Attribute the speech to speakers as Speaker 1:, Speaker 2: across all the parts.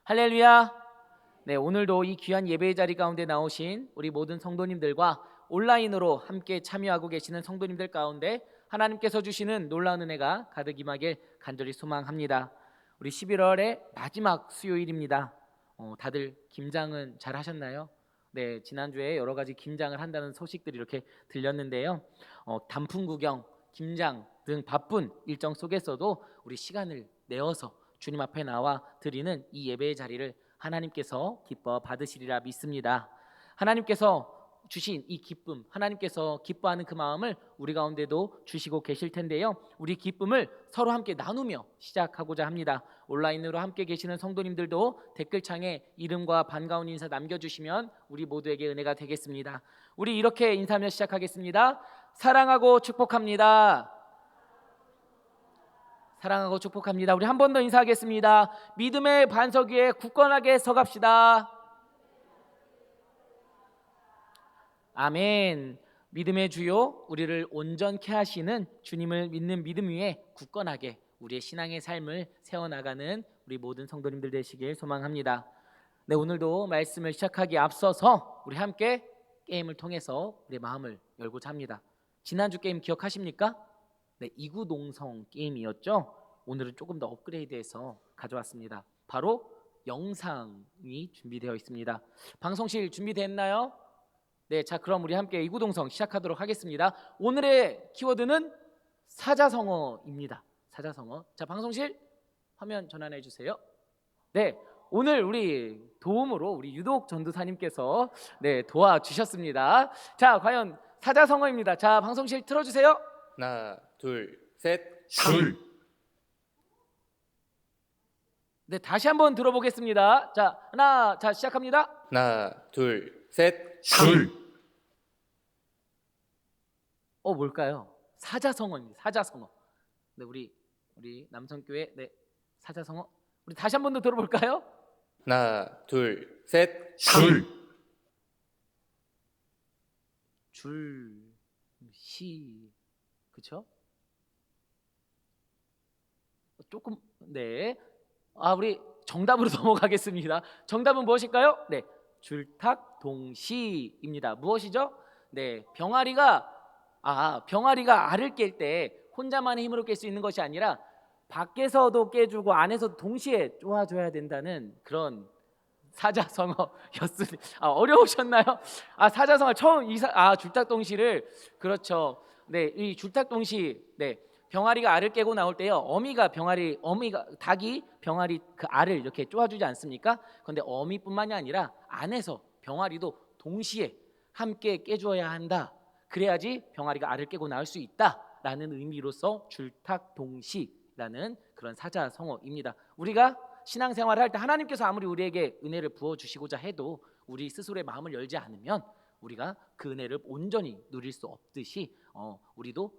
Speaker 1: 할렐루야. 네, 오늘도 이 귀한 예배의 자리 가운데 나오신 우리 모든 성도님들과 온라인으로 함께 참여하고 계시는 성도님들 가운데 하나님께서 주시는 놀라운 은혜가 가득 임하길 간절히 소망합니다. 우리 11월의 마지막 수요일입니다. 다들 김장은 잘 하셨나요? 네, 지난주에 여러 가지 김장을 한다는 소식들이 이렇게 들렸는데요. 단풍 구경, 김장 등 바쁜 일정 속에서도 우리 시간을 내어서 주님 앞에 나와 드리는 이 예배의 자리를 하나님께서 기뻐 받으시리라 믿습니다. 하나님께서 주신 이 기쁨, 하나님께서 기뻐하는 그 마음을 우리 가운데도 주시고 계실 텐데요. 우리 기쁨을 서로 함께 나누며 시작하고자 합니다. 온라인으로 함께 계시는 성도님들도 댓글창에 이름과 반가운 인사 남겨주시면 우리 모두에게 은혜가 되겠습니다. 우리 이렇게 인사하며 시작하겠습니다. 사랑하고 축복합니다. 사랑하고 축복합니다. 우리 한 번 더 인사하겠습니다. 믿음의 반석 위에 굳건하게 서갑시다. 아멘. 믿음의 주요, 우리를 온전케 하시는 주님을 믿는 믿음 위에 굳건하게 우리의 신앙의 삶을 세워나가는 우리 모든 성도님들 되시길 소망합니다. 네, 오늘도 말씀을 시작하기에 앞서서 우리 함께 게임을 통해서 우리의 마음을 열고자 합니다. 지난주 게임 기억하십니까? 네, 이구동성 게임이었죠. 오늘은 조금 더 업그레이드해서 가져왔습니다. 바로 영상이 준비되어 있습니다. 방송실 준비됐나요? 네, 자 그럼 우리 함께 이구동성 시작하도록 하겠습니다. 오늘의 키워드는 사자성어입니다. 사자성어. 자, 방송실 화면 전환해 주세요. 네, 오늘 우리 도움으로 우리 유독 전도사님께서 도와주셨습니다. 자, 과연 사자성어입니다. 자, 방송실 틀어주세요.
Speaker 2: 하나, 둘, 셋.
Speaker 3: 술.
Speaker 1: 네, 다시 한번 들어보겠습니다. 자, 시작합니다.
Speaker 2: 하나, 둘, 셋.
Speaker 3: 술.
Speaker 1: 뭘까요? 사자성어입니다. 사자성어. 네, 우리 남성교회 사자성어. 우리 다시 한 번 더 들어볼까요?
Speaker 2: 하나, 둘, 셋.
Speaker 3: 술.
Speaker 1: 줄시, 그렇죠? 조금 우리 정답으로 넘어가겠습니다. 정답은 무엇일까요? 네, 줄탁동시입니다. 무엇이죠? 네, 병아리가 알을 깰 때 혼자만의 힘으로 깰 수 있는 것이 아니라 밖에서도 깨주고 안에서도 동시에 쪼아줘야 된다는 그런 사자성어였습니다. 어려우셨나요? 사자성어 처음 줄탁동시를, 그렇죠. 네, 이 줄탁동시, 병아리가 알을 깨고 나올 때요, 닭이 병아리 그 알을 이렇게 쪼아주지 않습니까? 그런데 어미뿐만이 아니라 안에서 병아리도 동시에 함께 깨주어야 한다. 그래야지 병아리가 알을 깨고 나올 수 있다라는 의미로서 줄탁동시라는 그런 사자성어입니다. 우리가 신앙생활을 할 때 하나님께서 아무리 우리에게 은혜를 부어주시고자 해도 우리 스스로의 마음을 열지 않으면 우리가 그 은혜를 온전히 누릴 수 없듯이 우리도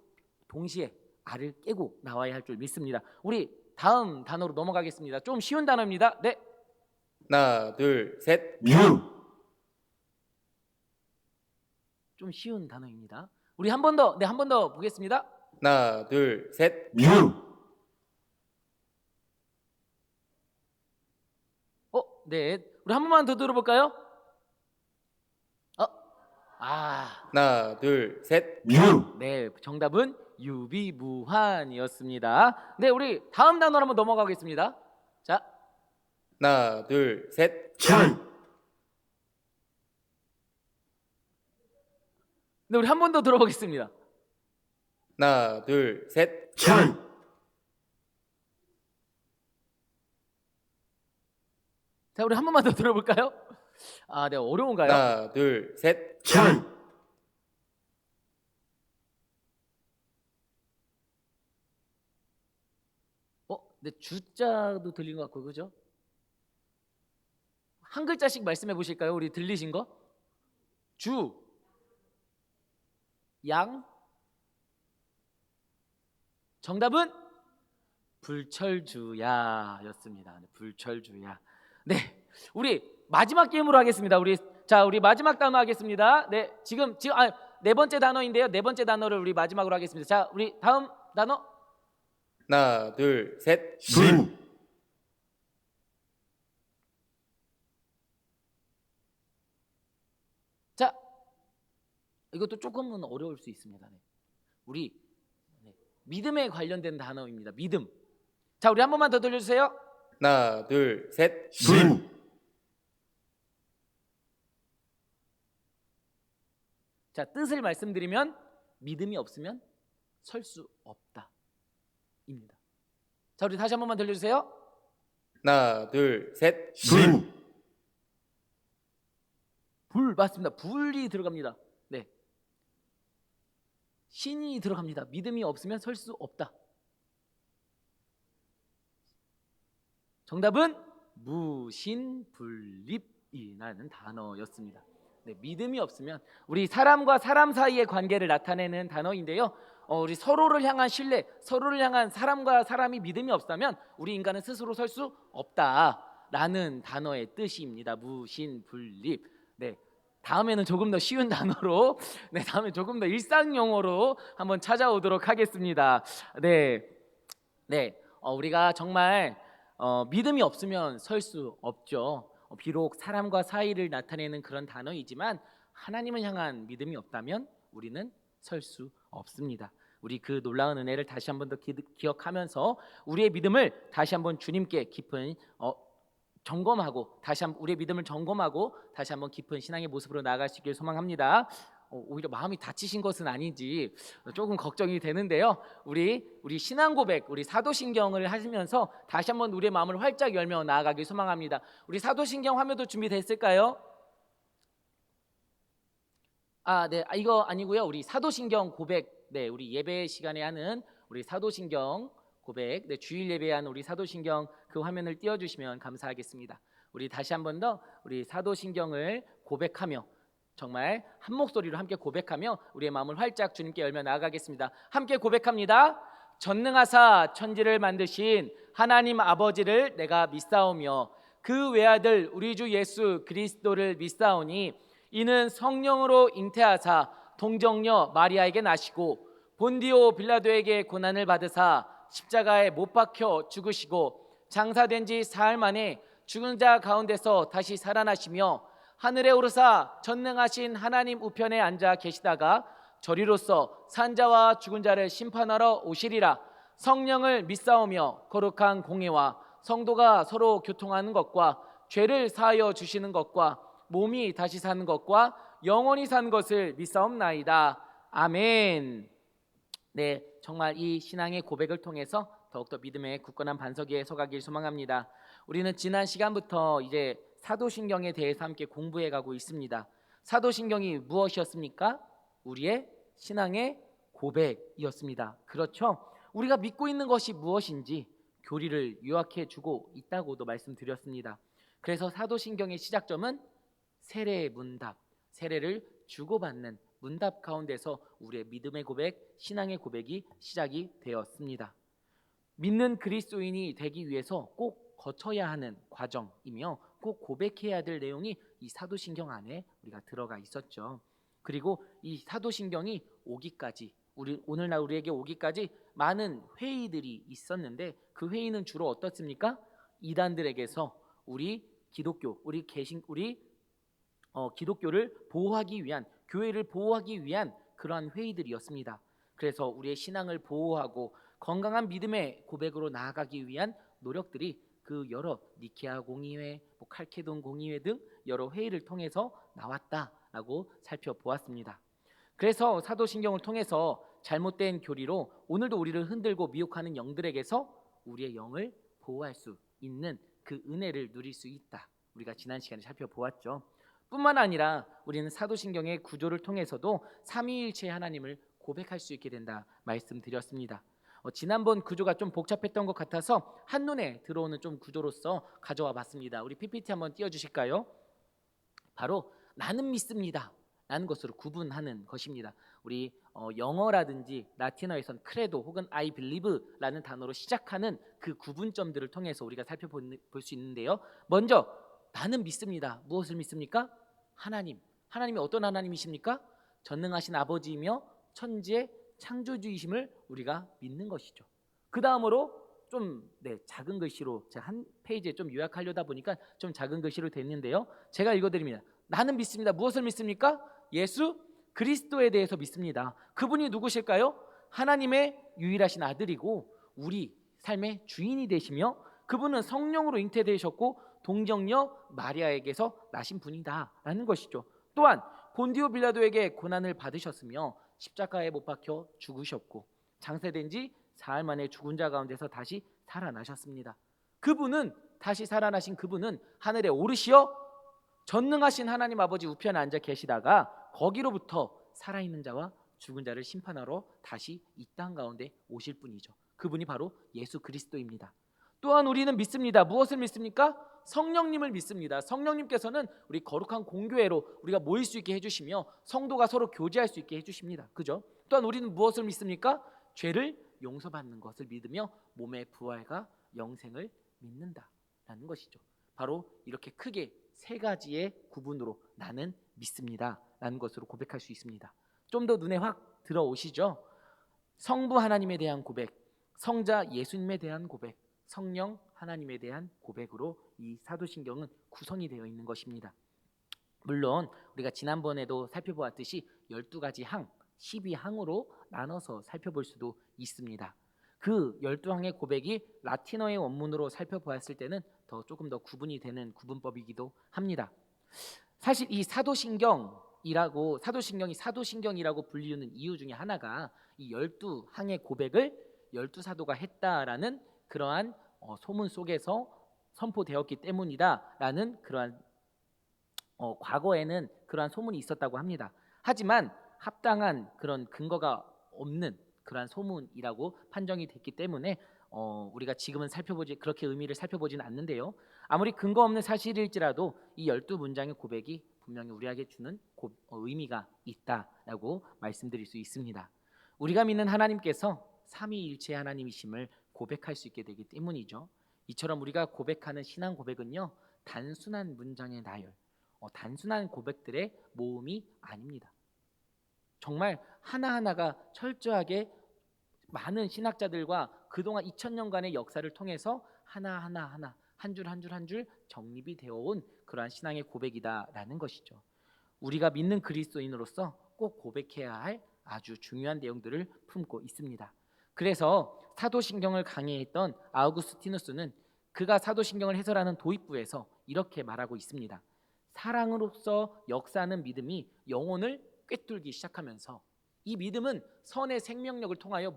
Speaker 1: 동시에 알을 깨고 나와야 할 줄 믿습니다. 우리 다음 단어로 넘어가겠습니다. 좀 쉬운 단어입니다. 네,
Speaker 2: 하나, 둘, 셋.
Speaker 3: 뮤.
Speaker 1: 좀 쉬운 단어입니다. 우리 한 번 더 보겠습니다.
Speaker 2: 하나, 둘, 셋.
Speaker 3: 뮤.
Speaker 1: 네, 우리 한 번만 더 들어볼까요?
Speaker 2: 하나, 둘, 셋.
Speaker 3: 뮤.
Speaker 1: 네, 정답은 유비무환이었습니다. 네, 우리 다음 단어로 한번 넘어가겠습니다. 자,
Speaker 2: 하나, 둘, 셋.
Speaker 3: 술.
Speaker 1: 네, 우리 한 번 더 들어보겠습니다.
Speaker 2: 하나, 둘, 셋.
Speaker 3: 술.
Speaker 1: 자, 우리 한 번만 더 들어볼까요? 네, 어려운가요?
Speaker 2: 하나, 둘, 셋.
Speaker 3: 술.
Speaker 1: 네, 주자도 들린 것 같고, 그죠? 한 글자씩 말씀해 보실까요? 우리 들리신 거? 주, 양. 정답은 불철주야였습니다. 불철주야. 네, 우리 마지막 게임으로 하겠습니다. 우리 마지막 단어 하겠습니다. 네, 지금 네 번째 단어인데요. 네 번째 단어를 우리 마지막으로 하겠습니다. 자, 우리 다음 단어.
Speaker 2: 하나, 둘, 셋.
Speaker 3: 술.
Speaker 1: 이것도 조금은 어려울 수 있습니다. 네. 우리 믿음에 관련된 단어입니다. 믿음. 자, 우리 한 번만 더 들려주세요.
Speaker 2: 하나, 둘, 셋.
Speaker 3: 신,
Speaker 1: 자, 뜻을 말씀드리면 믿음이 없으면 설 수 없다입니다. 자, 우리 다시 한 번만 들려주세요.
Speaker 2: 하나, 둘, 셋.
Speaker 3: 신,
Speaker 1: 불 맞습니다. 불이 들어갑니다. 네, 신이 들어갑니다. 믿음이 없으면 설 수 없다. 정답은 무신불립이라는 단어였습니다. 네, 믿음이 없으면 우리 사람과 사람 사이의 관계를 나타내는 단어인데요. 우리 서로를 향한 신뢰, 서로를 향한 사람과 사람이 믿음이 없다면 우리 인간은 스스로 설 수 없다라는 단어의 뜻입니다. 무신불립. 네, 다음에는 조금 더 쉬운 단어로, 네, 다음에 조금 더 일상 용어로 한번 찾아오도록 하겠습니다. 네, 우리가 정말 믿음이 없으면 설 수 없죠. 비록 사람과 사이를 나타내는 그런 단어이지만 하나님을 향한 믿음이 없다면 우리는 설 수 없습니다. 우리 그 놀라운 은혜를 다시 한번 더 기억하면서 우리의 믿음을 다시 한번 주님께 깊은 점검하고 우리의 믿음을 점검하고 다시 한번 깊은 신앙의 모습으로 나아갈 수 있길 소망합니다. 오히려 마음이 다치신 것은 아닌지 조금 걱정이 되는데요. 우리 신앙 고백, 우리 사도신경을 하시면서 다시 한번 우리의 마음을 활짝 열며 나아가길 소망합니다. 우리 사도신경 화면도 준비됐을까요? 네, 이거 아니고요. 우리 사도신경 고백, 네, 우리 예배 시간에 하는 우리 사도신경 고백, 네, 주일 예배하는 우리 사도신경 그 화면을 띄워주시면 감사하겠습니다. 우리 다시 한번 더 우리 사도신경을 고백하며 정말 한 목소리로 함께 고백하며 우리의 마음을 활짝 주님께 열며 나아가겠습니다. 함께 고백합니다. 전능하사 천지를 만드신 하나님 아버지를 내가 믿사오며 그 외아들 우리 주 예수 그리스도를 믿사오니 이는 성령으로 잉태하사 동정녀 마리아에게 나시고 본디오 빌라도에게 고난을 받으사 십자가에 못 박혀 죽으시고 장사된 지 사흘 만에 죽은 자 가운데서 다시 살아나시며 하늘에 오르사 전능하신 하나님 우편에 앉아 계시다가 저리로서 산자와 죽은 자를 심판하러 오시리라. 성령을 믿사오며 거룩한 공예와 성도가 서로 교통하는 것과 죄를 사하여 주시는 것과 몸이 다시 사는 것과 영원히 사는 것을 믿사옵나이다. 아멘. 네, 정말 이 신앙의 고백을 통해서 더욱더 믿음의 굳건한 반석 위에 서가길 소망합니다. 우리는 지난 시간부터 이제 사도신경에 대해서 함께 공부해 가고 있습니다. 사도신경이 무엇이었습니까? 우리의 신앙의 고백이었습니다. 그렇죠? 우리가 믿고 있는 것이 무엇인지 교리를 요약해 주고 있다고도 말씀드렸습니다. 그래서 사도신경의 시작점은 세례의 문답, 세례를 주고받는 문답 가운데서 우리의 믿음의 고백, 신앙의 고백이 시작이 되었습니다. 믿는 그리스도인이 되기 위해서 꼭 거쳐야 하는 과정이며 꼭 고백해야 될 내용이 이 사도신경 안에 우리가 들어가 있었죠. 그리고 이 사도신경이 오기까지 오늘날 우리에게 오기까지 많은 회의들이 있었는데 그 회의는 주로 어떻습니까? 이단들에게서 기독교를 보호하기 위한, 교회를 보호하기 위한 그러한 회의들이었습니다. 그래서 우리의 신앙을 보호하고 건강한 믿음의 고백으로 나아가기 위한 노력들이 그 여러 니케아 공의회, 칼케돈 공의회 등 여러 회의를 통해서 나왔다라고 살펴보았습니다. 그래서 사도신경을 통해서 잘못된 교리로 오늘도 우리를 흔들고 미혹하는 영들에게서 우리의 영을 보호할 수 있는 그 은혜를 누릴 수 있다. 우리가 지난 시간에 살펴보았죠. 뿐만 아니라 우리는 사도신경의 구조를 통해서도 삼위일체 하나님을 고백할 수 있게 된다 말씀드렸습니다. 지난번 구조가 좀 복잡했던 것 같아서 한눈에 들어오는 좀 구조로서 가져와 봤습니다. 우리 PPT 한번 띄워주실까요? 바로 나는 믿습니다 라는 것으로 구분하는 것입니다. 우리 영어라든지 라틴어에선 크레도 혹은 I believe라는 단어로 시작하는 그 구분점들을 통해서 우리가 살펴볼 수 있는데요. 먼저 나는 믿습니다. 무엇을 믿습니까? 하나님이 어떤 하나님이십니까? 전능하신 아버지이며 천지의 창조주이심을 우리가 믿는 것이죠. 그 다음으로 좀 작은 글씨로 제가 한 페이지에 좀 요약하려다 보니까 좀 작은 글씨로 됐는데요. 제가 읽어드립니다. 나는 믿습니다. 무엇을 믿습니까? 예수 그리스도에 대해서 믿습니다. 그분이 누구실까요? 하나님의 유일하신 아들이고 우리 삶의 주인이 되시며 그분은 성령으로 잉태되셨고 동정녀 마리아에게서 나신 분이다라는 것이죠. 또한 본디오 빌라도에게 고난을 받으셨으며 십자가에 못 박혀 죽으셨고 장세된 지 사흘 만에 죽은 자 가운데서 다시 살아나셨습니다. 그분은 다시 살아나신 그분은 하늘에 오르시어 전능하신 하나님 아버지 우편에 앉아 계시다가 거기로부터 살아있는 자와 죽은 자를 심판하러 다시 이 땅 가운데 오실 분이죠. 그분이 바로 예수 그리스도입니다. 또한 우리는 믿습니다. 무엇을 믿습니까? 성령님을 믿습니다. 성령님께서는 우리 거룩한 공교회로 우리가 모일 수 있게 해주시며 성도가 서로 교제할 수 있게 해주십니다. 그죠? 또한 우리는 무엇을 믿습니까? 죄를 용서받는 것을 믿으며 몸의 부활과 영생을 믿는다라는 것이죠. 바로 이렇게 크게 세 가지의 구분으로 나는 믿습니다 라는 것으로 고백할 수 있습니다. 좀 더 눈에 확 들어오시죠? 성부 하나님에 대한 고백, 성자 예수님에 대한 고백, 성령 하나님에 대한 고백으로 이 사도신경은 구성이 되어 있는 것입니다. 물론 우리가 지난번에도 살펴보았듯이 12가지 항, 12항으로 나눠서 살펴볼 수도 있습니다. 그 12항의 고백이 라틴어의 원문으로 살펴보았을 때는 조금 더 구분이 되는 구분법이기도 합니다. 사실 이 사도신경이 사도신경이라고 불리우는 이유 중에 하나가 이 12항의 고백을 12사도가 했다라는 그러한 소문 속에서 선포되었기 때문이다라는 그러한 과거에는 그러한 소문이 있었다고 합니다. 하지만 합당한 그런 근거가 없는 그러한 소문이라고 판정이 됐기 때문에 우리가 지금은 그렇게 의미를 살펴보지는 않는데요. 아무리 근거 없는 사실일지라도 이 12문장의 고백이 분명히 우리에게 주는 의미가 있다라고 말씀드릴 수 있습니다. 우리가 믿는 하나님께서 삼위일체 하나님이심을 고백할 수 있게 되기 때문이죠. 이처럼 우리가 고백하는 신앙 고백은요, 단순한 문장의 나열, 단순한 고백들의 모음이 아닙니다. 정말 하나하나가 철저하게 많은 신학자들과 그동안 2000년간의 역사를 통해서 하나하나 한 줄 한 줄 정립이 되어 온 그러한 신앙의 고백이다라는 것이죠. 우리가 믿는 그리스도인으로서 꼭 고백해야 할 아주 중요한 내용들을 품고 있습니다. 그래서 사도신경을 강의했던 아우구스티누스는 그가 사도신경을 해설하는 도입부에서 이렇게 말하고 있습니다. 사랑으로서 역사하는 믿음이 영혼을 꿰뚫기 시작하면서 이 믿음은 선의 생명력을 통하여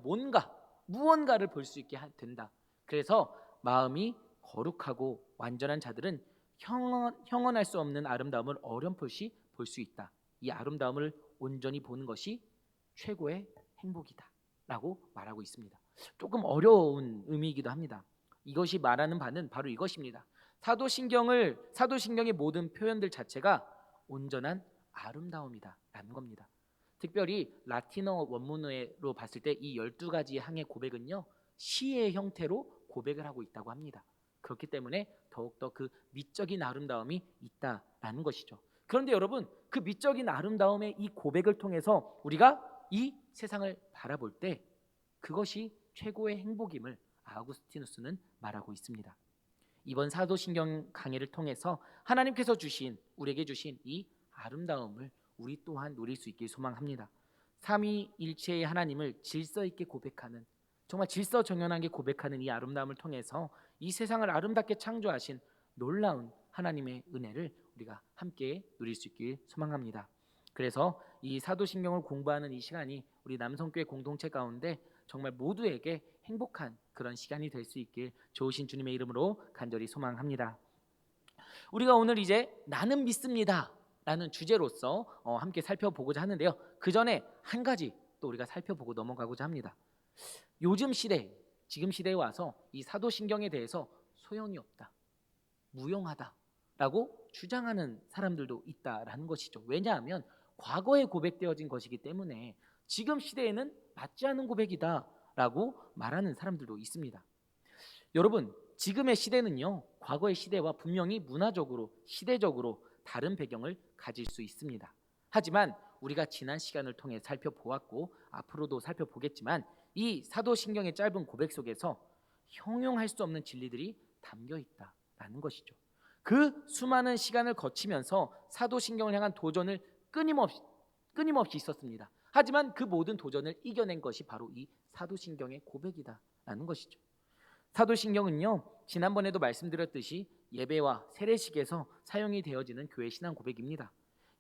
Speaker 1: 무언가를 볼 수 있게 된다. 그래서 마음이 거룩하고 완전한 자들은 형언할 수 없는 아름다움을 어렴풋이 볼 수 있다. 이 아름다움을 온전히 보는 것이 최고의 행복이다 라고 말하고 있습니다. 조금 어려운 의미이기도 합니다. 이것이 말하는 바는 바로 이것입니다. 사도신경의 모든 표현들 자체가 온전한 아름다움이다 라는 겁니다. 특별히 라틴어 원문으로 봤을 때 이 12가지 항의 고백은요, 시의 형태로 고백을 하고 있다고 합니다. 그렇기 때문에 더욱더 그 미적인 아름다움이 있다라는 것이죠. 그런데 여러분, 그 미적인 아름다움의 이 고백을 통해서 우리가 이 세상을 바라볼 때 그것이 최고의 행복임을 아우구스티누스는 말하고 있습니다. 이번 사도신경 강해를 통해서 하나님께서 우리에게 주신 이 아름다움을 우리 또한 누릴 수 있길 소망합니다. 삼위일체의 하나님을 질서 있게 고백하는, 정말 질서정연하게 고백하는 이 아름다움을 통해서 이 세상을 아름답게 창조하신 놀라운 하나님의 은혜를 우리가 함께 누릴 수 있길 소망합니다. 그래서 이 사도신경을 공부하는 이 시간이 우리 남성교회 공동체 가운데 정말 모두에게 행복한 그런 시간이 될 수 있길 좋으신 주님의 이름으로 간절히 소망합니다. 우리가 오늘 이제 나는 믿습니다 라는 주제로서 함께 살펴보고자 하는데요. 그 전에 한 가지 또 우리가 살펴보고 넘어가고자 합니다. 지금 시대에 와서 이 사도신경에 대해서 소용이 없다, 무용하다라고 주장하는 사람들도 있다라는 것이죠. 왜냐하면 과거에 고백되어진 것이기 때문에 지금 시대에는 맞지 않는 고백이다라고 말하는 사람들도 있습니다. 여러분, 지금의 시대는요, 과거의 시대와 분명히 문화적으로, 시대적으로 다른 배경을 가질 수 있습니다. 하지만 우리가 지난 시간을 통해 살펴보았고 앞으로도 살펴보겠지만 이 사도신경의 짧은 고백 속에서 형용할 수 없는 진리들이 담겨 있다라는 것이죠. 그 수많은 시간을 거치면서 사도신경을 향한 도전을 끊임없이 있었습니다. 하지만 그 모든 도전을 이겨낸 것이 바로 이 사도신경의 고백이다라는 것이죠. 사도신경은요, 지난번에도 말씀드렸듯이 예배와 세례식에서 사용이 되어지는 교회 신앙 고백입니다.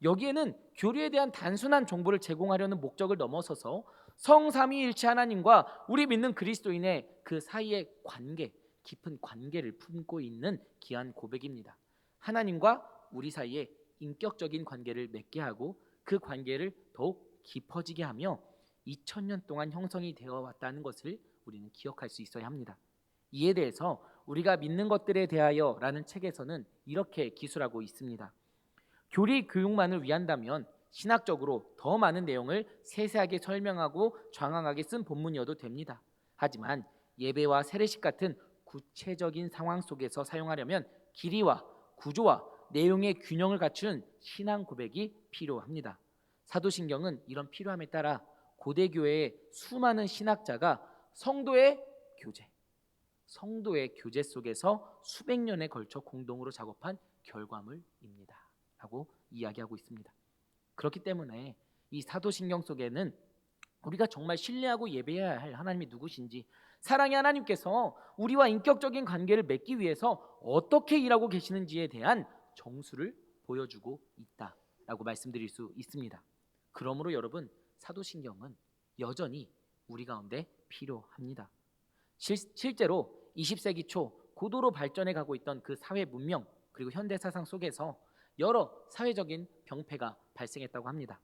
Speaker 1: 여기에는 교리에 대한 단순한 정보를 제공하려는 목적을 넘어서서 성삼위일체 하나님과 우리 믿는 그리스도인의 그 사이의 관계, 깊은 관계를 품고 있는 귀한 고백입니다. 하나님과 우리 사이에 인격적인 관계를 맺게 하고 그 관계를 더욱 깊어지게 하며 2000년 동안 형성이 되어 왔다는 것을 우리는 기억할 수 있어야 합니다. 이에 대해서 우리가 믿는 것들에 대하여 라는 책에서는 이렇게 기술하고 있습니다. 교리 교육만을 위한다면 신학적으로 더 많은 내용을 세세하게 설명하고 장황하게 쓴 본문이어도 됩니다. 하지만 예배와 세례식 같은 구체적인 상황 속에서 사용하려면 길이와 구조와 내용의 균형을 갖춘 신앙 고백이 필요합니다. 사도신경은 이런 필요함에 따라 고대 교회의 수많은 신학자가 성도의 교제 속에서 수백 년에 걸쳐 공동으로 작업한 결과물입니다 라고 이야기하고 있습니다. 그렇기 때문에 이 사도신경 속에는 우리가 정말 신뢰하고 예배해야 할 하나님이 누구신지, 사랑의 하나님께서 우리와 인격적인 관계를 맺기 위해서 어떻게 일하고 계시는지에 대한 정수를 보여주고 있다라고 말씀드릴 수 있습니다. 그러므로 여러분, 사도신경은 여전히 우리 가운데 필요합니다. 실제로 20세기 초 고도로 발전해 가고 있던 그 사회 문명 그리고 현대 사상 속에서 여러 사회적인 병폐가 발생했다고 합니다.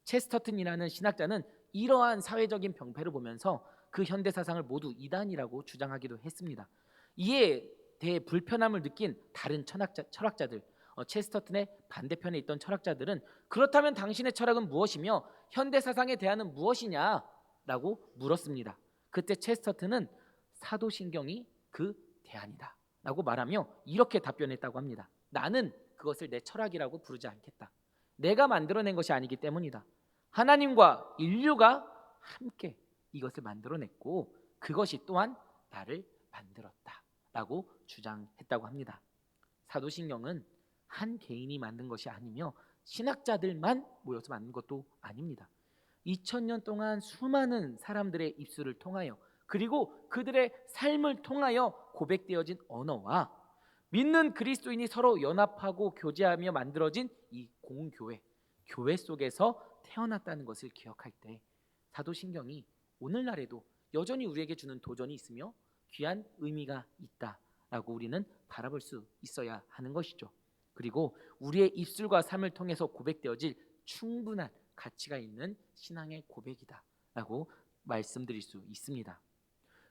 Speaker 1: 체스터튼이라는 신학자는 이러한 사회적인 병폐를 보면서 그 현대 사상을 모두 이단이라고 주장하기도 했습니다. 이에 대해 불편함을 느낀 다른 철학자들, 체스터튼의 반대편에 있던 철학자들은 그렇다면 당신의 철학은 무엇이며 현대 사상에 대안은 무엇이냐라고 물었습니다. 그때 체스터튼은 사도신경이 그 대안이다 라고 말하며 이렇게 답변했다고 합니다. 나는 그것을 내 철학이라고 부르지 않겠다. 내가 만들어낸 것이 아니기 때문이다. 하나님과 인류가 함께 이것을 만들어냈고 그것이 또한 나를 만들었다 라고 주장했다고 합니다. 사도신경은 한 개인이 만든 것이 아니며 신학자들만 모여서 만든 것도 아닙니다. 2000년 동안 수많은 사람들의 입술을 통하여 그리고 그들의 삶을 통하여 고백되어진 언어와 믿는 그리스도인이 서로 연합하고 교제하며 만들어진 이 공교회, 교회 속에서 태어났다는 것을 기억할 때 사도신경이 오늘날에도 여전히 우리에게 주는 도전이 있으며 귀한 의미가 있다라고 우리는 바라볼 수 있어야 하는 것이죠. 그리고 우리의 입술과 삶을 통해서 고백되어질 충분한 가치가 있는 신앙의 고백이다라고 말씀드릴 수 있습니다.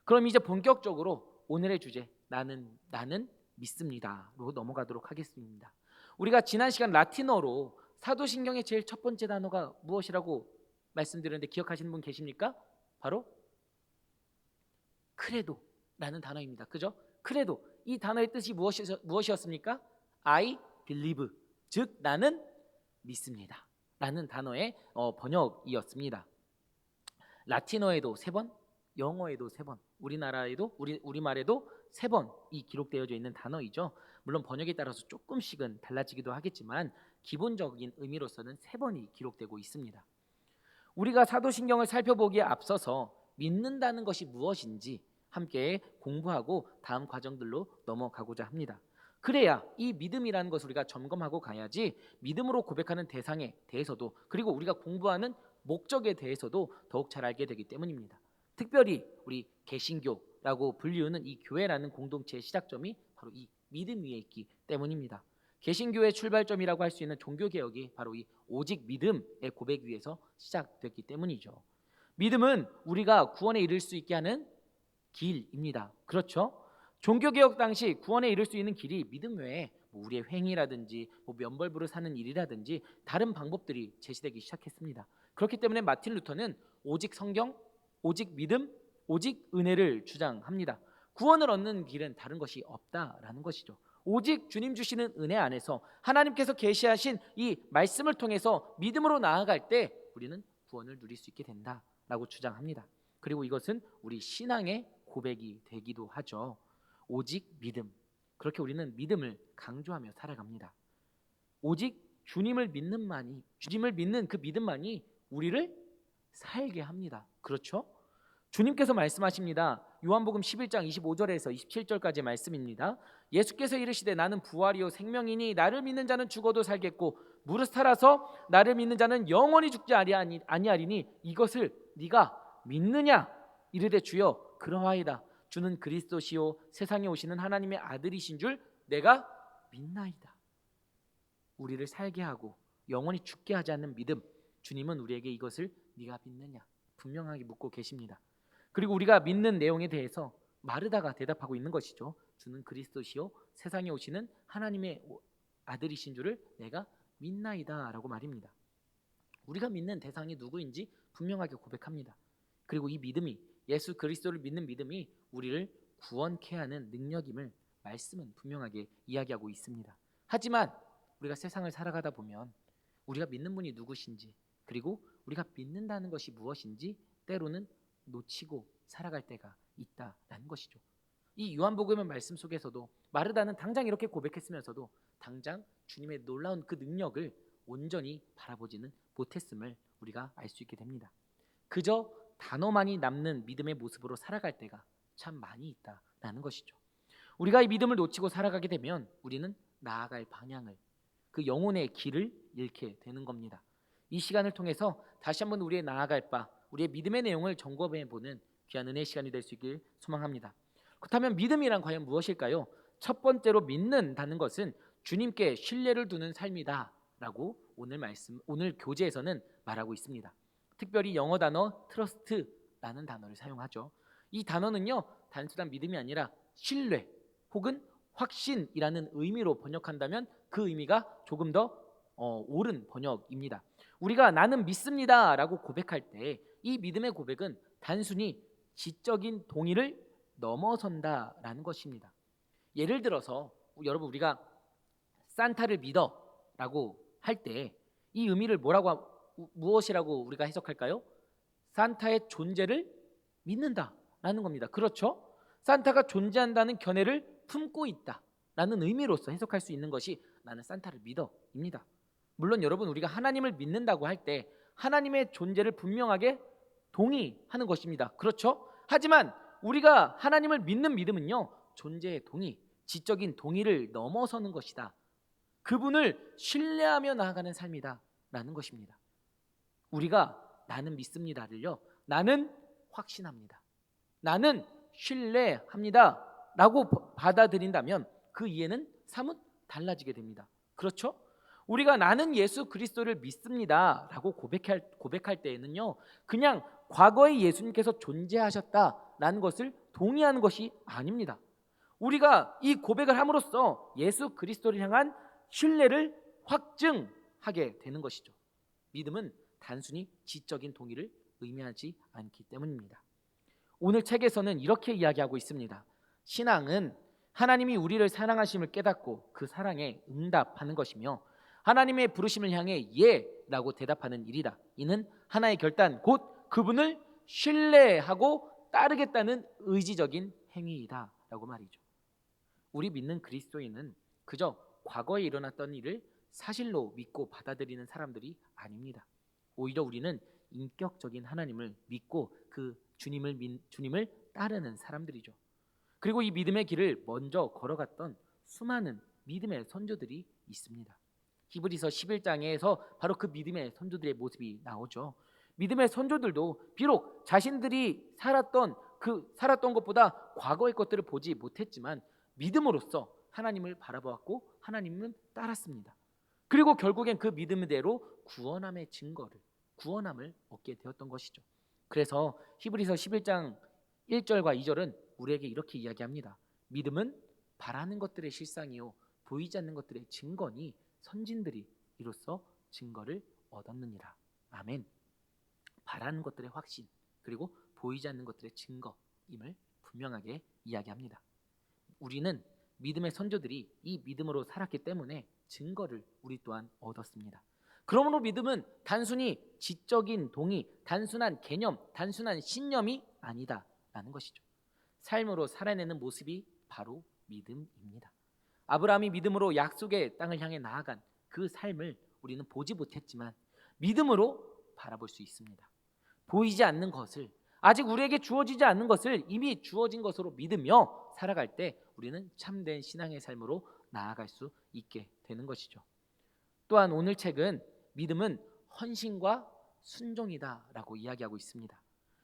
Speaker 1: 그럼 이제 본격적으로 오늘의 주제 나는 믿습니다로 넘어가도록 하겠습니다. 우리가 지난 시간 라틴어로 사도신경의 제일 첫 번째 단어가 무엇이라고 말씀드렸는데 기억하시는 분 계십니까? 바로 크레도라는 단어입니다. 그죠? 크레도, 이 단어의 뜻이 무엇이었습니까? I believe, 즉 나는 믿습니다 라는 단어의 번역이었습니다. 라틴어에도 3번, 영어에도 3번, 우리말에도 3번이 기록되어져 있는 단어이죠. 물론 번역에 따라서 조금씩은 달라지기도 하겠지만 기본적인 의미로서는 3번이 기록되고 있습니다. 우리가 사도신경을 살펴보기에 앞서서 믿는다는 것이 무엇인지 함께 공부하고 다음 과정들로 넘어가고자 합니다. 그래야 이 믿음이라는 것을 우리가 점검하고 가야지 믿음으로 고백하는 대상에 대해서도 그리고 우리가 공부하는 목적에 대해서도 더욱 잘 알게 되기 때문입니다. 특별히 우리 개신교라고 불리우는 이 교회라는 공동체의 시작점이 바로 이 믿음 위에 있기 때문입니다. 개신교의 출발점이라고 할 수 있는 종교개혁이 바로 이 오직 믿음의 고백 위에서 시작됐기 때문이죠. 믿음은 우리가 구원에 이를 수 있게 하는 길입니다. 그렇죠? 종교개혁 당시 구원에 이를 수 있는 길이 믿음 외에 우리의 행위라든지 면벌부를 사는 일이라든지 다른 방법들이 제시되기 시작했습니다. 그렇기 때문에 마틴 루터는 오직 성경, 오직 믿음, 오직 은혜를 주장합니다. 구원을 얻는 길은 다른 것이 없다라는 것이죠. 오직 주님 주시는 은혜 안에서 하나님께서 계시하신 이 말씀을 통해서 믿음으로 나아갈 때 우리는 구원을 누릴 수 있게 된다라고 주장합니다. 그리고 이것은 우리 신앙의 고백이 되기도 하죠. 오직 믿음. 그렇게 우리는 믿음을 강조하며 살아갑니다. 오직 주님을 믿는 그 믿음만이 우리를 살게 합니다. 그렇죠? 주님께서 말씀하십니다. 요한복음 11장 25절에서 27절까지의 말씀입니다. 예수께서 이르시되 나는 부활이요 생명이니 나를 믿는 자는 죽어도 살겠고 무릇 살아서 나를 믿는 자는 영원히 죽지 아니하리니 이것을 네가 믿느냐? 이르되 주여 그러하이다. 주는 그리스도시요 세상에 오시는 하나님의 아들이신 줄 내가 믿나이다. 우리를 살게 하고 영원히 죽게 하지 않는 믿음, 주님은 우리에게 이것을 네가 믿느냐 분명하게 묻고 계십니다. 그리고 우리가 믿는 내용에 대해서 마르다가 대답하고 있는 것이죠. 주는 그리스도시요 세상에 오시는 하나님의 아들이신 줄을 내가 믿나이다 라고 말입니다. 우리가 믿는 대상이 누구인지 분명하게 고백합니다. 그리고 이 믿음이 예수 그리스도를 믿는 믿음이 우리를 구원케 하는 능력임을 말씀은 분명하게 이야기하고 있습니다. 하지만 우리가 세상을 살아가다 보면 우리가 믿는 분이 누구신지 그리고 우리가 믿는다는 것이 무엇인지 때로는 놓치고 살아갈 때가 있다라는 것이죠. 이 요한복음의 말씀 속에서도 마르다는 당장 이렇게 고백했으면서도 당장 주님의 놀라운 그 능력을 온전히 바라보지는 못했음을 우리가 알 수 있게 됩니다. 그저 단어만이 남는 믿음의 모습으로 살아갈 때가 참 많이 있다라는 것이죠. 우리가 이 믿음을 놓치고 살아가게 되면 우리는 나아갈 방향을 그 영혼의 길을 잃게 되는 겁니다. 이 시간을 통해서 다시 한번 우리의 나아갈 바, 우리의 믿음의 내용을 점검해 보는 귀한 은혜의 시간이 될 수 있길 소망합니다. 그렇다면 믿음이란 과연 무엇일까요? 첫 번째로 믿는다는 것은 주님께 신뢰를 두는 삶이다라고 오늘 교재에서는 말하고 있습니다. 특별히 영어 단어 trust라는 단어를 사용하죠. 이 단어는요 단순한 믿음이 아니라 신뢰 혹은 확신이라는 의미로 번역한다면 그 의미가 조금 더 옳은 번역입니다. 우리가 나는 믿습니다라고 고백할 때 이 믿음의 고백은 단순히 지적인 동의를 넘어선다라는 것입니다. 예를 들어서 여러분 우리가 산타를 믿어라고 할 때 이 의미를 무엇이라고 우리가 해석할까요? 산타의 존재를 믿는다라는 겁니다. 그렇죠? 산타가 존재한다는 견해를 품고 있다라는 의미로서 해석할 수 있는 것이 나는 산타를 믿어입니다. 물론 여러분 우리가 하나님을 믿는다고 할 때 하나님의 존재를 분명하게 동의하는 것입니다. 그렇죠? 하지만 우리가 하나님을 믿는 믿음은요 존재의 동의, 지적인 동의를 넘어서는 것이다. 그분을 신뢰하며 나아가는 삶이다 라는 것입니다. 우리가 나는 믿습니다를요 나는 확신합니다, 나는 신뢰합니다 라고 받아들인다면 그 이해는 사뭇 달라지게 됩니다. 그렇죠? 우리가 나는 예수 그리스도를 믿습니다 라고 고백할 때에는요 그냥 과거에 예수님께서 존재하셨다라는 것을 동의하는 것이 아닙니다. 우리가 이 고백을 함으로써 예수 그리스도를 향한 신뢰를 확증하게 되는 것이죠. 믿음은 단순히 지적인 동의를 의미하지 않기 때문입니다. 오늘 책에서는 이렇게 이야기하고 있습니다. 신앙은 하나님이 우리를 사랑하심을 깨닫고 그 사랑에 응답하는 것이며 하나님의 부르심을 향해 예라고 대답하는 일이다. 이는 하나의 결단 곧 그분을 신뢰하고 따르겠다는 의지적인 행위이다 라고 말이죠. 우리 믿는 그리스도인은 그저 과거에 일어났던 일을 사실로 믿고 받아들이는 사람들이 아닙니다. 오히려 우리는 인격적인 하나님을 믿고 그 주님을 따르는 사람들이죠. 그리고 이 믿음의 길을 먼저 걸어갔던 수많은 믿음의 선조들이 있습니다. 히브리서 11장에서 바로 그 믿음의 선조들의 모습이 나오죠. 믿음의 선조들도 비록 자신들이 살았던 것보다 과거의 것들을 보지 못했지만 믿음으로써 하나님을 바라보았고 하나님은 따랐습니다. 그리고 결국엔 그 믿음대로 구원함을 얻게 되었던 것이죠. 그래서 히브리서 11장 1절과 2절은 우리에게 이렇게 이야기합니다. 믿음은 바라는 것들의 실상이요 보이지 않는 것들의 증거니 선진들이 이로써 증거를 얻었느니라. 아멘. 바라는 것들의 확신 그리고 보이지 않는 것들의 증거임을 분명하게 이야기합니다. 우리는 믿음의 선조들이 이 믿음으로 살았기 때문에 증거를 우리 또한 얻었습니다. 그러므로 믿음은 단순히 지적인 동의, 단순한 개념, 단순한 신념이 아니다라는 것이죠. 삶으로 살아내는 모습이 바로 믿음입니다. 아브라함이 믿음으로 약속의 땅을 향해 나아간 그 삶을 우리는 보지 못했지만 믿음으로 바라볼 수 있습니다. 보이지 않는 것을, 아직 우리에게 주어지지 않는 것을 이미 주어진 것으로 믿으며 살아갈 때 우리는 참된 신앙의 삶으로 나아갈 수 있게 되는 것이죠. 또한 오늘 책은 믿음은 헌신과 순종이다라고 이야기하고 있습니다.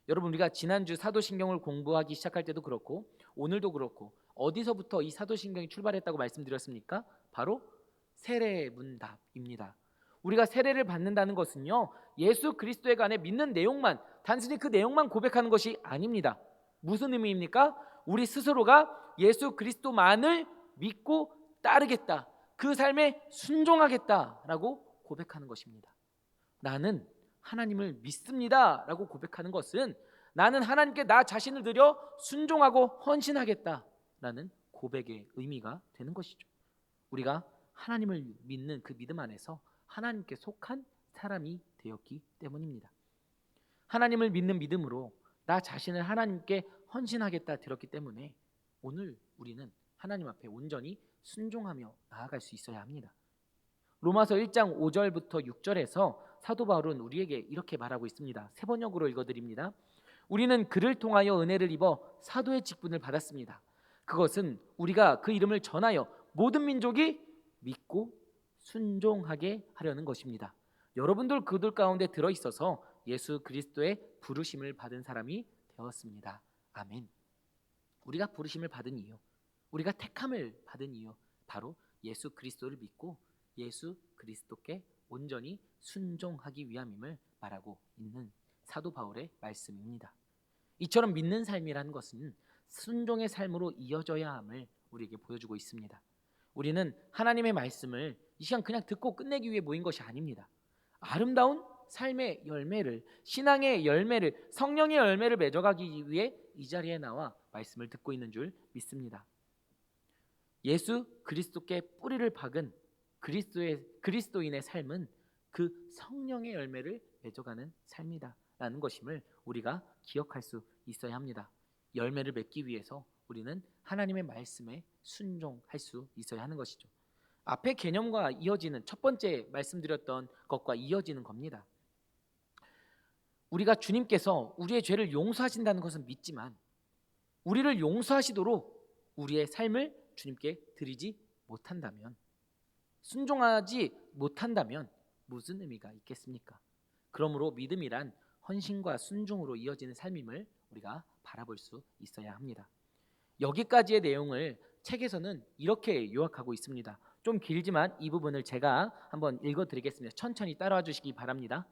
Speaker 1: 여러분, 우리가 지난주 사도신경을 공부하기 시작할 때도 그렇고 오늘도 그렇고 어디서부터 이 사도신경이 출발했다고 말씀드렸습니까? 바로 세례문답입니다. 우리가 세례를 받는다는 것은요, 예수 그리스도에 관해 믿는 내용만, 단순히 그 내용만 고백하는 것이 아닙니다. 무슨 의미입니까? 우리 스스로가 예수 그리스도만을 믿고 따르겠다, 그 삶에 순종하겠다라고 고백하는 것입니다. 나는 하나님을 믿습니다 라고 고백하는 것은 나는 하나님께 나 자신을 드려 순종하고 헌신하겠다라는 고백의 의미가 되는 것이죠. 우리가 하나님을 믿는 그 믿음 안에서 하나님께 속한 사람이 되었기 때문입니다. 하나님을 믿는 믿음으로 나 자신을 하나님께 헌신하겠다 들었기 때문에 오늘 우리는 하나님 앞에 온전히 순종하며 나아갈 수 있어야 합니다. 로마서 1장 5절부터 6절에서 사도 바울은 우리에게 이렇게 말하고 있습니다. 세 번역으로 읽어드립니다. 우리는 그를 통하여 은혜를 입어 사도의 직분을 받았습니다. 그것은 우리가 그 이름을 전하여 모든 민족이 믿고 순종하게 하려는 것입니다. 여러분들 그들 가운데 들어있어서 예수 그리스도의 부르심을 받은 사람이 되었습니다. 아멘. 우리가 부르심을 받은 이유, 우리가 택함을 받은 이유, 바로 예수 그리스도를 믿고 예수 그리스도께 온전히 순종하기 위함임을 말하고 있는 사도 바울의 말씀입니다. 이처럼 믿는 삶이라는 것은 순종의 삶으로 이어져야 함을 우리에게 보여주고 있습니다. 우리는 하나님의 말씀을 이 시간 그냥 듣고 끝내기 위해 모인 것이 아닙니다. 아름다운 삶의 열매를, 신앙의 열매를, 성령의 열매를 맺어가기 위해 이 자리에 나와 말씀을 듣고 있는 줄 믿습니다. 예수 그리스도께 뿌리를 박은 그리스도인의 삶은 그 성령의 열매를 맺어가는 삶이다라는 것임을 우리가 기억할 수 있어야 합니다. 열매를 맺기 위해서 우리는 하나님의 말씀에 순종할 수 있어야 하는 것이죠. 앞의 개념과 이어지는, 첫 번째 말씀드렸던 것과 이어지는 겁니다. 우리가 주님께서 우리의 죄를 용서하신다는 것은 믿지만 우리를 용서하시도록 우리의 삶을 주님께 드리지 못한다면, 순종하지 못한다면 무슨 의미가 있겠습니까? 그러므로 믿음이란 헌신과 순종으로 이어지는 삶임을 우리가 바라볼 수 있어야 합니다. 여기까지의 내용을 책에서는 이렇게 요약하고 있습니다. 좀 길지만 이 부분을 제가 한번 읽어드리겠습니다. 천천히 따라와 주시기 바랍니다.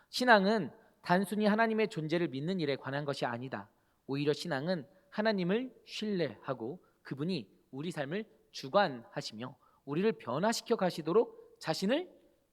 Speaker 1: 신앙은 단순히 하나님의 존재를 믿는 일에 관한 것이 아니다. 오히려 신앙은 하나님을 신뢰하고 그분이 우리 삶을 주관하시며 우리를 변화시켜 가시도록 자신을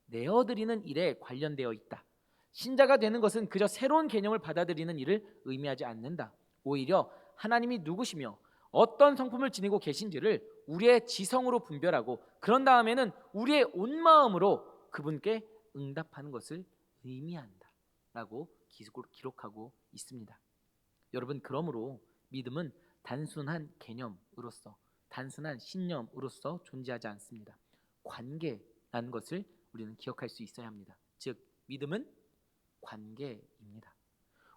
Speaker 1: 내어드리는 일에 관련되어 있다. 신자가 되는 것은 그저 새로운 개념을 받아들이는 일을 의미하지 않는다. 오히려 하나님이 누구시며 어떤 성품을 지니고 계신지를 우리의 지성으로 분별하고 그런 다음에는 우리의 온 마음으로 그분께 응답하는 것을 의미한다 라고 기록하고 있습니다. 여러분, 그러므로 믿음은 단순한 개념으로서, 단순한 신념으로서 존재하지 않습니다. 관계라는 것을 우리는 기억할 수 있어야 합니다. 즉 믿음은 관계입니다.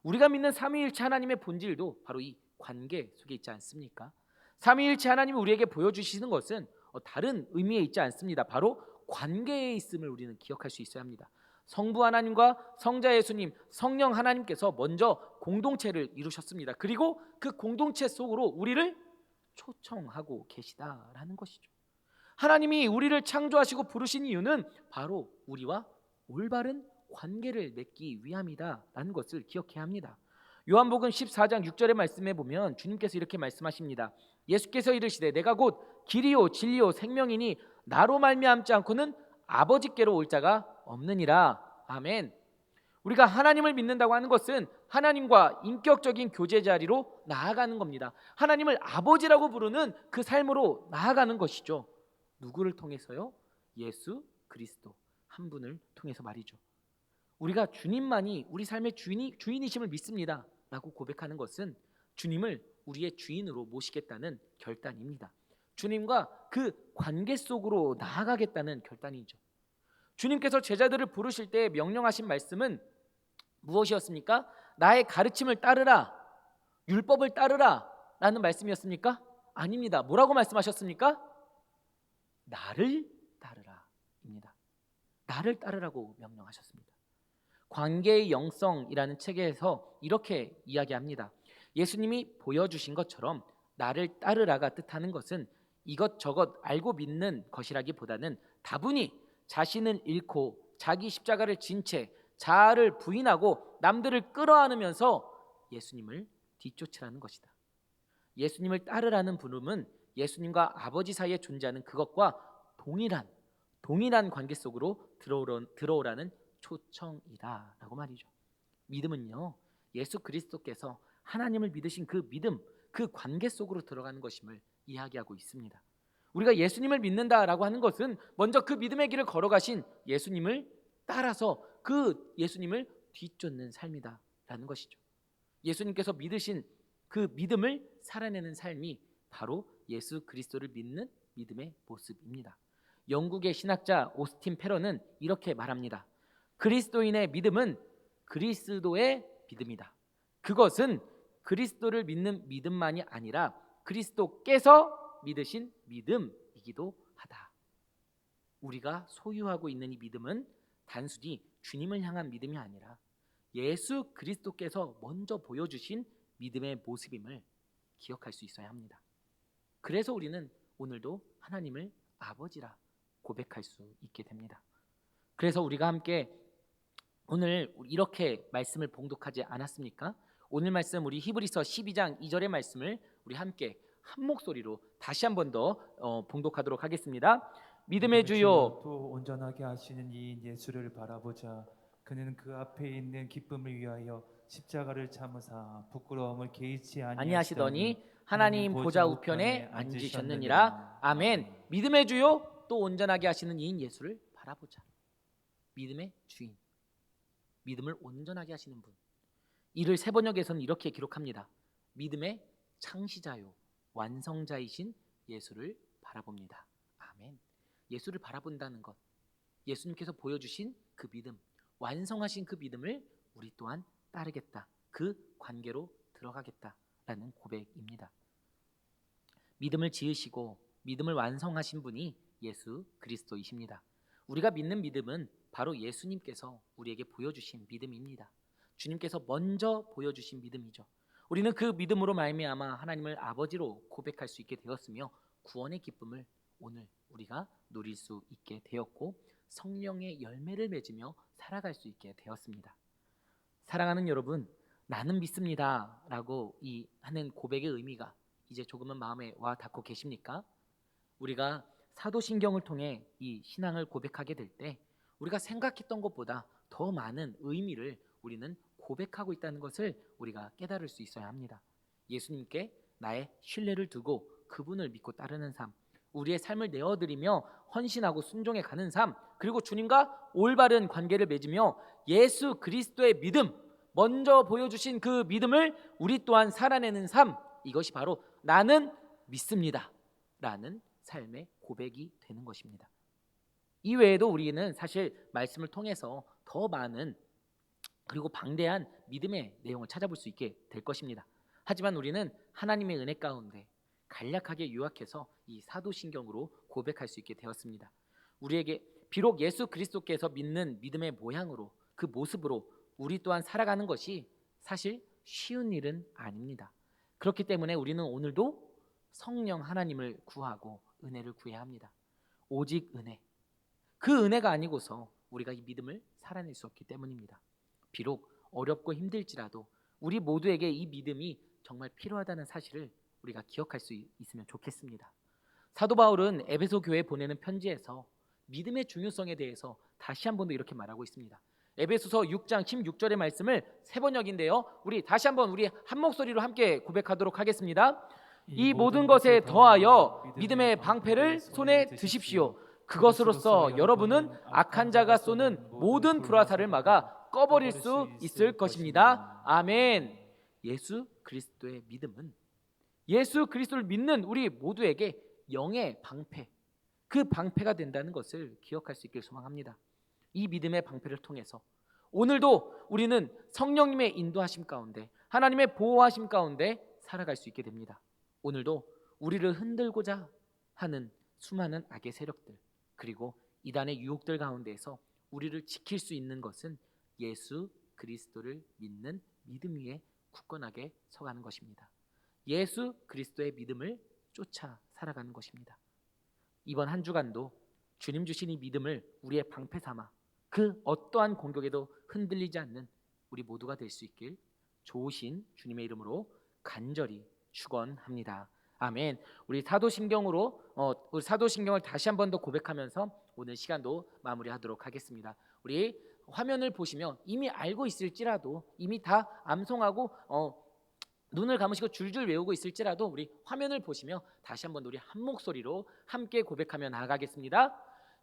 Speaker 1: 우리가 믿는 삼위일체 하나님의 본질도 바로 이 관계 속에 있지 않습니까? 삼위일체 하나님이 우리에게 보여주시는 것은 다른 의미에 있지 않습니다. 바로 관계에 있음을 우리는 기억할 수 있어야 합니다. 성부 하나님과 성자 예수님, 성령 하나님께서 먼저 공동체를 이루셨습니다. 그리고 그 공동체 속으로 우리를 초청하고 계시다라는 것이죠. 하나님이 우리를 창조하시고 부르신 이유는 바로 우리와 올바른 관계를 맺기 위함이다라는 것을 기억해야 합니다. 요한복음 14장 6절의 말씀에 보면 주님께서 이렇게 말씀하십니다. 예수께서 이르시되 내가 곧 길이요 진리요 생명이니 나로 말미암지 않고는 아버지께로 올 자가 없느니라. 아멘. 우리가 하나님을 믿는다고 하는 것은 하나님과 인격적인 교제 자리로 나아가는 겁니다. 하나님을 아버지라고 부르는 그 삶으로 나아가는 것이죠. 누구를 통해서요? 예수 그리스도 한 분을 통해서 말이죠. 우리가 주님만이 우리 삶의 주인이심을 믿습니다 라고 고백하는 것은 주님을 우리의 주인으로 모시겠다는 결단입니다. 주님과 그 관계 속으로 나아가겠다는 결단이죠. 주님께서 제자들을 부르실 때 명령하신 말씀은 무엇이었습니까? 나의 가르침을 따르라, 율법을 따르라 라는 말씀이었습니까? 아닙니다. 뭐라고 말씀하셨습니까? 나를 따르라 입니다. 나를 따르라고 명령하셨습니다. 관계의 영성이라는 책에서 이렇게 이야기합니다. 예수님이 보여주신 것처럼 나를 따르라가 뜻하는 것은 이것저것 알고 믿는 것이라기보다는 다분히 자신을 잃고 자기 십자가를 진 채 자아를 부인하고 남들을 끌어안으면서 예수님을 뒤쫓으라는 것이다. 예수님을 따르라는 부름은 예수님과 아버지 사이에 존재하는 그것과 동일한 관계 속으로 들어오라는 초청이다라고 말이죠. 믿음은요, 예수 그리스도께서 하나님을 믿으신 그 믿음, 그 관계 속으로 들어가는 것임을 이야기하고 있습니다. 우리가 예수님을 믿는다라고 하는 것은 먼저 그 믿음의 길을 걸어가신 예수님을 따라서 그 예수님을 뒤쫓는 삶이다라는 것이죠. 예수님께서 믿으신 그 믿음을 살아내는 삶이 바로 예수 그리스도를 믿는 믿음의 모습입니다. 영국의 신학자 오스틴 페런은 이렇게 말합니다. 그리스도인의 믿음은 그리스도의 믿음이다. 그것은 그리스도를 믿는 믿음만이 아니라 그리스도께서 믿으신 믿음이기도 하다. 우리가 소유하고 있는 이 믿음은 단순히 주님을 향한 믿음이 아니라 예수 그리스도께서 먼저 보여주신 믿음의 모습임을 기억할 수 있어야 합니다. 그래서 우리는 오늘도 하나님을 아버지라 고백할 수 있게 됩니다. 그래서 우리가 함께 오늘 이렇게 말씀을 봉독하지 않았습니까? 오늘 말씀 우리 히브리서 12장 2절의 말씀을 우리 함께 한 목소리로 다시 한 번 더 봉독하도록 하겠습니다. 믿음의 주요
Speaker 3: 또 온전하게 하시는 이인 예수를 바라보자. 그는 그 앞에 있는 기쁨을 위하여 십자가를 참으사 부끄러움을 개의치
Speaker 1: 아니하시더니 하나님 보좌 우편에 앉으셨느니라. 아멘. 믿음의 주요 또 온전하게 하시는 이인 예수를 바라보자. 믿음의 주인, 믿음을 온전하게 하시는 분. 이를 세번역에서는 이렇게 기록합니다. 믿음의 창시자요 완성자이신 예수를 바라봅니다. 아멘. 예수를 바라본다는 것, 예수님께서 보여주신 그 믿음, 완성하신 그 믿음을 우리 또한 따르겠다, 그 관계로 들어가겠다라는 고백입니다. 믿음을 지으시고 믿음을 완성하신 분이 예수 그리스도이십니다. 우리가 믿는 믿음은 바로 예수님께서 우리에게 보여주신 믿음입니다. 주님께서 먼저 보여주신 믿음이죠. 우리는 그 믿음으로 말미암아 하나님을 아버지로 고백할 수 있게 되었으며 구원의 기쁨을 오늘 우리가 누릴 수 있게 되었고 성령의 열매를 맺으며 살아갈 수 있게 되었습니다. 사랑하는 여러분, 나는 믿습니다 라고 이 하는 고백의 의미가 이제 조금은 마음에 와 닿고 계십니까? 우리가 사도신경을 통해 이 신앙을 고백하게 될 때 우리가 생각했던 것보다 더 많은 의미를 우리는 고백하고 있다는 것을 우리가 깨달을 수 있어야 합니다. 예수님께 나의 신뢰를 두고 그분을 믿고 따르는 삶, 우리의 삶을 내어드리며 헌신하고 순종해 가는 삶, 그리고 주님과 올바른 관계를 맺으며 예수 그리스도의 믿음, 먼저 보여주신 그 믿음을 우리 또한 살아내는 삶, 이것이 바로 나는 믿습니다 라는 삶의 고백이 되는 것입니다. 이 외에도 우리는 사실 말씀을 통해서 더 많은 그리고 방대한 믿음의 내용을 찾아볼 수 있게 될 것입니다. 하지만 우리는 하나님의 은혜 가운데 간략하게 요약해서 이 사도신경으로 고백할 수 있게 되었습니다. 우리에게 비록 예수 그리스도께서 믿는 믿음의 모양으로 그 모습으로 우리 또한 살아가는 것이 사실 쉬운 일은 아닙니다. 그렇기 때문에 우리는 오늘도 성령 하나님을 구하고 은혜를 구해야 합니다. 오직 은혜, 그 은혜가 아니고서 우리가 이 믿음을 살아낼 수 없기 때문입니다. 비록 어렵고 힘들지라도 우리 모두에게 이 믿음이 정말 필요하다는 사실을 우리가 기억할 수 있으면 좋겠습니다. 사도 바울은 에베소 교회에 보내는 편지에서 믿음의 중요성에 대해서 다시 한 번 더 이렇게 말하고 있습니다. 에베소서 6장 16절의 말씀을 세 번역인데요, 우리 다시 한번 우리 한 목소리로 함께 고백하도록 하겠습니다. 이 모든 것에 더하여 믿음의 방패를 손에 드십시오. 그것으로서 여러분은 악한 자가 쏘는 모든 불화살을 막아 꺼버릴 수 있을 것입니다. 아멘. 예수 그리스도의 믿음은 예수 그리스도를 믿는 우리 모두에게 영의 방패, 그 방패가 된다는 것을 기억할 수 있길 소망합니다. 이 믿음의 방패를 통해서 오늘도 우리는 성령님의 인도하심 가운데, 하나님의 보호하심 가운데 살아갈 수 있게 됩니다. 오늘도 우리를 흔들고자 하는 수많은 악의 세력들, 그리고 이단의 유혹들 가운데에서 우리를 지킬 수 있는 것은 예수 그리스도를 믿는 믿음 위에 굳건하게 서가는 것입니다. 예수 그리스도의 믿음을 쫓아 살아가는 것입니다. 이번 한 주간도 주님 주신 이 믿음을 우리의 방패 삼아 그 어떠한 공격에도 흔들리지 않는 우리 모두가 될 수 있길 좋으신 주님의 이름으로 간절히 축원합니다. 아멘. 우리 사도신경을 다시 한 번 더 고백하면서 오늘 시간도 마무리하도록 하겠습니다. 우리 화면을 보시면 이미 알고 있을지라도, 이미 다 암송하고 눈을 감으시고 줄줄 외우고 있을지라도 우리 화면을 보시며 다시 한번 우리 한 목소리로 함께 고백하며 나아가겠습니다.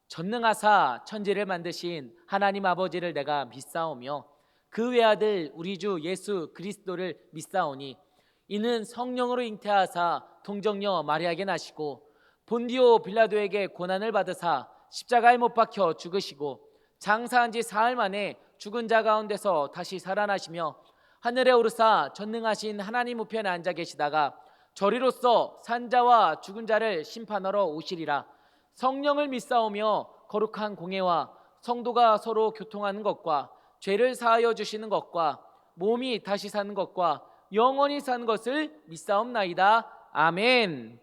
Speaker 1: 전능하사 천지를 만드신 하나님 아버지를 내가 믿사오며 그 외아들 우리 주 예수 그리스도를 믿사오니 이는 성령으로 잉태하사 동정녀 마리아에게 나시고 본디오 빌라도에게 고난을 받으사 십자가에 못 박혀 죽으시고 장사한 지 사흘 만에 죽은 자 가운데서 다시 살아나시며 하늘에 오르사 전능하신 하나님 우편에 앉아 계시다가 저리로서 산자와 죽은 자를 심판하러 오시리라. 성령을 믿사오며 거룩한 공예와 성도가 서로 교통하는 것과 죄를 사하여 주시는 것과 몸이 다시 사는 것과 영원히 사는 것을 믿사옵나이다. 아멘.